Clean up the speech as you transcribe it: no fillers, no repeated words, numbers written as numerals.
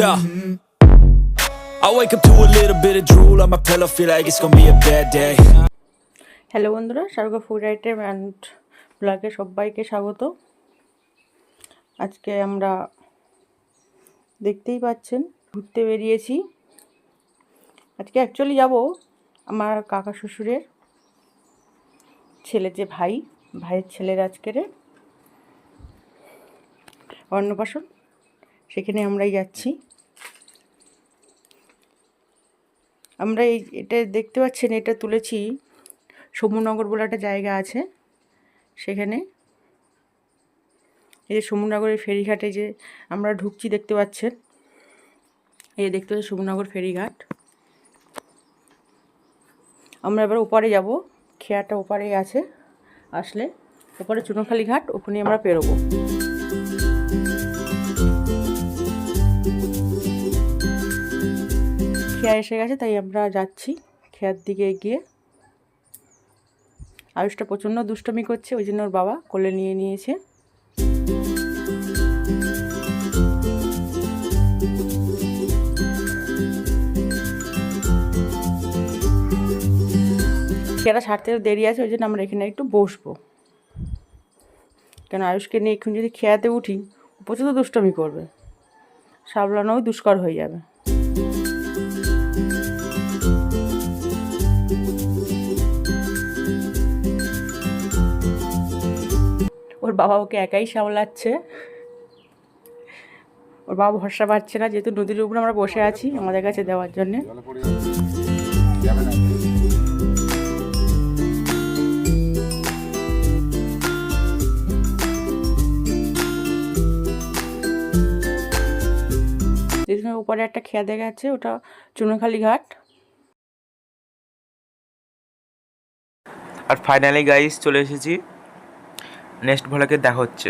Go. I wake up to a little bit of drool on my pillow, feel like it's gonna be a bad day. Hello বন্ধুরা, Sarga food item and ব্লগে সবাইকে স্বাগত। আজকে আমরা দেখতেই পাচ্ছেন ঘুরতে বেরিয়েছি। আজকে অ্যাকচুয়ালি যাব আমার কাকা শ্বশুরের ছেলে, যে ভাইয়ের ছেলের আজকের অন্নপ্রাশন, সেখানে আমরাই যাচ্ছি। আমরা এটা দেখতে পাচ্ছেন, এটা তুলেছি সমুনগর বলে একটা জায়গা আছে, সেখানে এই যে সমুনগরের ফেরিঘাটে যে আমরা ঢুকছি দেখতে পাচ্ছেন, এই দেখতে পাচ্ছেন সমুনগর ফেরিঘাট। আমরা এবার ওপারে যাব, খেয়াটা ওপারেই আছে, আসলে ওপারে চুনোখালি ঘাট, ওখানে আমরা পেরোবো। খেয়া এসে গেছে, তাই আমরা যাচ্ছি খেয়ার দিকে এগিয়ে। আয়ুষটা প্রচণ্ড দুষ্টমি করছে, ওই জন্য ওর বাবা কোলে নিয়ে নিয়েছে। খেয়াটা ছাড়তে দেরি আছে, ওই জন্য আমরা এখানে একটু বসবো, কেন আয়ুষকে নিয়ে এখন যদি খেয়াতে উঠি প্রচুর দুষ্টমি করবে, সামলানোও দুষ্কর হয়ে যাবে। ওর বাবা ওকে একাই সামলাচ্ছে, ওর বাবা ভরসা পাচ্ছে না, যেহেতু নদীর উপরে আমরা বসে আছি আমাদের কাছে দেওয়ার জন্যে। উপরে একটা খেয়া দেখা যাচ্ছে, ওটা চুনোখালি ঘাট। আর ফাইনালি গাইস চলে এসেছি, নেক্সট ভ্লগে দেখা হচ্ছে।